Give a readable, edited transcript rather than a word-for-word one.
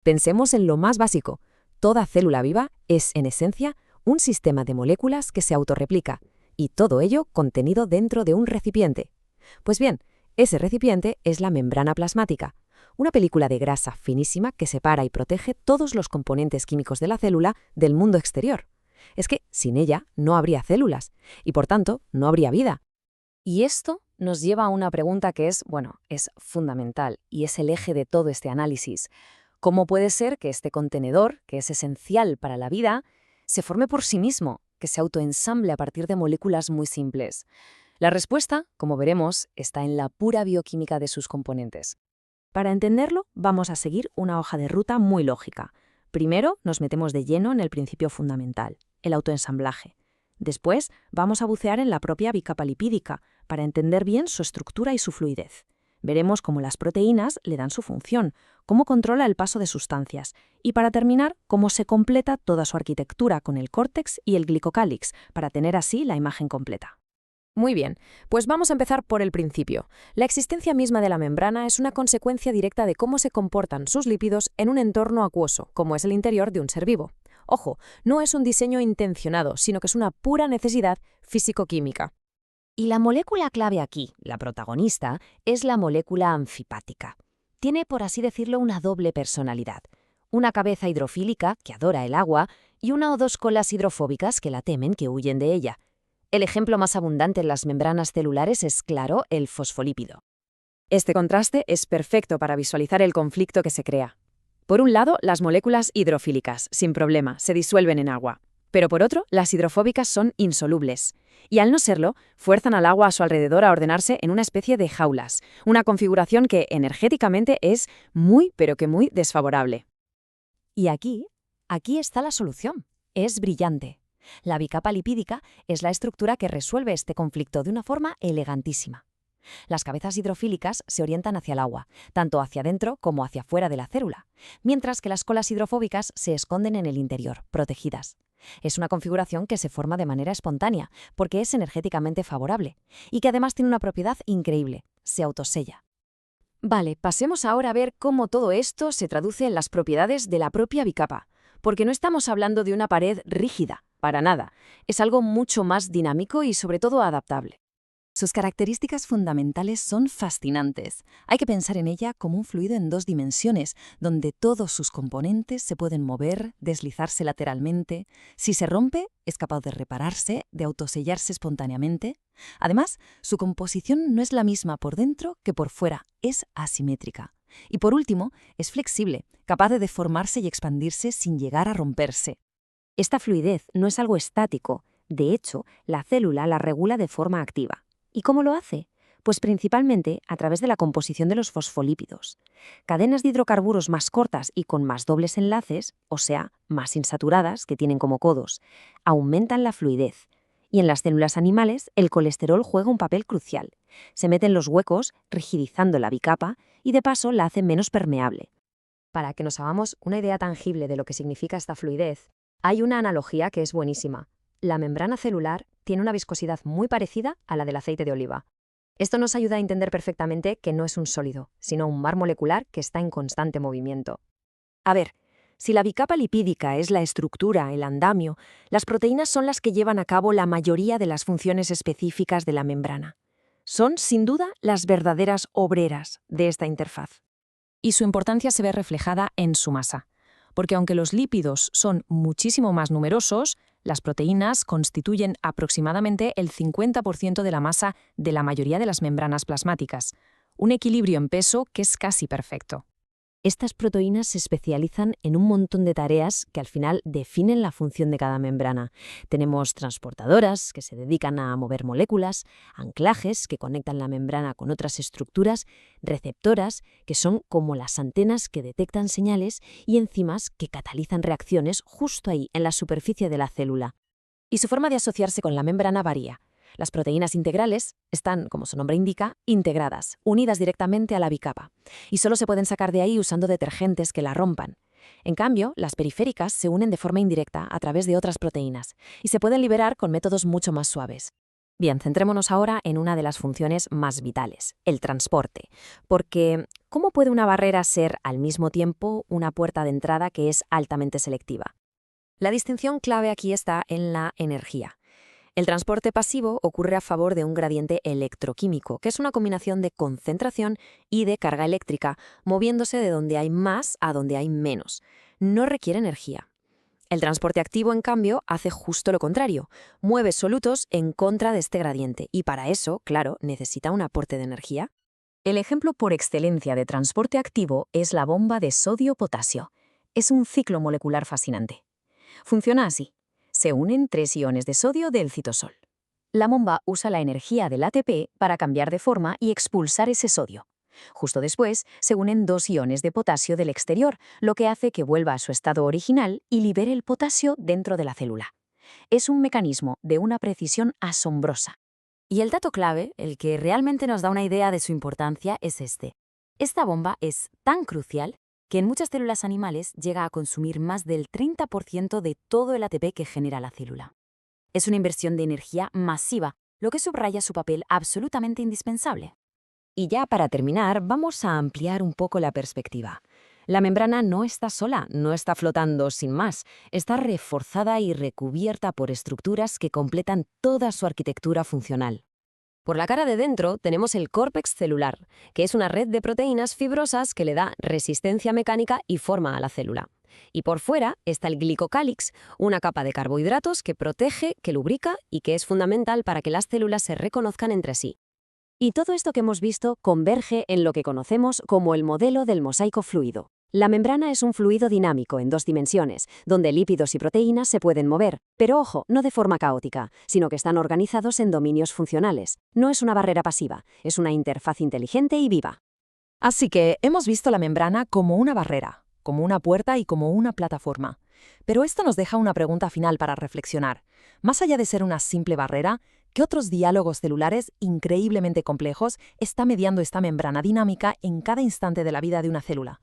Pensemos en lo más básico. Toda célula viva es, en esencia, un sistema de moléculas que se autorreplica, y todo ello contenido dentro de un recipiente. Pues bien, ese recipiente es la membrana plasmática, una película de grasa finísima que separa y protege todos los componentes químicos de la célula del mundo exterior. Es que sin ella no habría células, y por tanto no habría vida. Y esto nos lleva a una pregunta que es fundamental, y es el eje de todo este análisis. ¿Cómo puede ser que este contenedor, que es esencial para la vida, se forme por sí mismo, que se autoensamble a partir de moléculas muy simples? La respuesta, como veremos, está en la pura bioquímica de sus componentes. Para entenderlo, vamos a seguir una hoja de ruta muy lógica. Primero, nos metemos de lleno en el principio fundamental, el autoensamblaje. Después, vamos a bucear en la propia bicapa lipídica para entender bien su estructura y su fluidez. Veremos cómo las proteínas le dan su función, cómo controla el paso de sustancias y, para terminar, cómo se completa toda su arquitectura con el córtex y el glicocálix para tener así la imagen completa. Muy bien, pues vamos a empezar por el principio. La existencia misma de la membrana es una consecuencia directa de cómo se comportan sus lípidos en un entorno acuoso, como es el interior de un ser vivo. Ojo, no es un diseño intencionado, sino que es una pura necesidad físico-química. Y la molécula clave aquí, la protagonista, es la molécula anfipática. Tiene, por así decirlo, una doble personalidad. Una cabeza hidrofílica, que adora el agua, y una o dos colas hidrofóbicas que la temen, que huyen de ella. El ejemplo más abundante en las membranas celulares es, claro, el fosfolípido. Este contraste es perfecto para visualizar el conflicto que se crea. Por un lado, las moléculas hidrofílicas, sin problema, se disuelven en agua. Pero por otro, las hidrofóbicas son insolubles. Y al no serlo, fuerzan al agua a su alrededor a ordenarse en una especie de jaulas, una configuración que energéticamente es muy, pero que muy desfavorable. Y aquí está la solución. Es brillante. La bicapa lipídica es la estructura que resuelve este conflicto de una forma elegantísima. Las cabezas hidrofílicas se orientan hacia el agua, tanto hacia dentro como hacia fuera de la célula, mientras que las colas hidrofóbicas se esconden en el interior, protegidas. Es una configuración que se forma de manera espontánea, porque es energéticamente favorable, y que además tiene una propiedad increíble: se autosella. Vale, pasemos ahora a ver cómo todo esto se traduce en las propiedades de la propia bicapa, porque no estamos hablando de una pared rígida, para nada. Es algo mucho más dinámico y sobre todo adaptable. Sus características fundamentales son fascinantes. Hay que pensar en ella como un fluido en 2 dimensiones, donde todos sus componentes se pueden mover, deslizarse lateralmente. Si se rompe, es capaz de repararse, de autosellarse espontáneamente. Además, su composición no es la misma por dentro que por fuera, es asimétrica. Y por último, es flexible, capaz de deformarse y expandirse sin llegar a romperse. Esta fluidez no es algo estático. De hecho, la célula la regula de forma activa. ¿Y cómo lo hace? Pues principalmente a través de la composición de los fosfolípidos. Cadenas de hidrocarburos más cortas y con más dobles enlaces, o sea, más insaturadas, que tienen como codos, aumentan la fluidez. Y en las células animales, el colesterol juega un papel crucial. Se mete en los huecos, rigidizando la bicapa, y de paso la hace menos permeable. Para que nos hagamos una idea tangible de lo que significa esta fluidez, hay una analogía que es buenísima. La membrana celular tiene una viscosidad muy parecida a la del aceite de oliva. Esto nos ayuda a entender perfectamente que no es un sólido, sino un mar molecular que está en constante movimiento. A ver, si la bicapa lipídica es la estructura, el andamio, las proteínas son las que llevan a cabo la mayoría de las funciones específicas de la membrana. Son, sin duda, las verdaderas obreras de esta interfaz. Y su importancia se ve reflejada en su masa, porque aunque los lípidos son muchísimo más numerosos, las proteínas constituyen aproximadamente el 50% de la masa de la mayoría de las membranas plasmáticas, un equilibrio en peso que es casi perfecto. Estas proteínas se especializan en un montón de tareas que al final definen la función de cada membrana. Tenemos transportadoras, que se dedican a mover moléculas, anclajes, que conectan la membrana con otras estructuras, receptoras, que son como las antenas que detectan señales, y enzimas, que catalizan reacciones justo ahí, en la superficie de la célula. Y su forma de asociarse con la membrana varía. Las proteínas integrales están, como su nombre indica, integradas, unidas directamente a la bicapa, y solo se pueden sacar de ahí usando detergentes que la rompan. En cambio, las periféricas se unen de forma indirecta a través de otras proteínas, y se pueden liberar con métodos mucho más suaves. Bien, centrémonos ahora en una de las funciones más vitales, el transporte. Porque, ¿cómo puede una barrera ser al mismo tiempo una puerta de entrada que es altamente selectiva? La distinción clave aquí está en la energía. El transporte pasivo ocurre a favor de un gradiente electroquímico, que es una combinación de concentración y de carga eléctrica, moviéndose de donde hay más a donde hay menos. No requiere energía. El transporte activo, en cambio, hace justo lo contrario. Mueve solutos en contra de este gradiente y para eso, claro, necesita un aporte de energía. El ejemplo por excelencia de transporte activo es la bomba de sodio-potasio. Es un ciclo molecular fascinante. Funciona así. Se unen 3 iones de sodio del citosol. La bomba usa la energía del ATP para cambiar de forma y expulsar ese sodio. Justo después, se unen 2 iones de potasio del exterior, lo que hace que vuelva a su estado original y libere el potasio dentro de la célula. Es un mecanismo de una precisión asombrosa. Y el dato clave, el que realmente nos da una idea de su importancia, es este. Esta bomba es tan crucial que en muchas células animales llega a consumir más del 30% de todo el ATP que genera la célula. Es una inversión de energía masiva, lo que subraya su papel absolutamente indispensable. Y ya para terminar, vamos a ampliar un poco la perspectiva. La membrana no está sola, no está flotando sin más, está reforzada y recubierta por estructuras que completan toda su arquitectura funcional. Por la cara de dentro tenemos el córtex celular, que es una red de proteínas fibrosas que le da resistencia mecánica y forma a la célula. Y por fuera está el glicocálix, una capa de carbohidratos que protege, que lubrica y que es fundamental para que las células se reconozcan entre sí. Y todo esto que hemos visto converge en lo que conocemos como el modelo del mosaico fluido. La membrana es un fluido dinámico en 2 dimensiones, donde lípidos y proteínas se pueden mover, pero ojo, no de forma caótica, sino que están organizados en dominios funcionales. No es una barrera pasiva, es una interfaz inteligente y viva. Así que hemos visto la membrana como una barrera, como una puerta y como una plataforma. Pero esto nos deja una pregunta final para reflexionar. Más allá de ser una simple barrera, ¿qué otros diálogos celulares increíblemente complejos está mediando esta membrana dinámica en cada instante de la vida de una célula?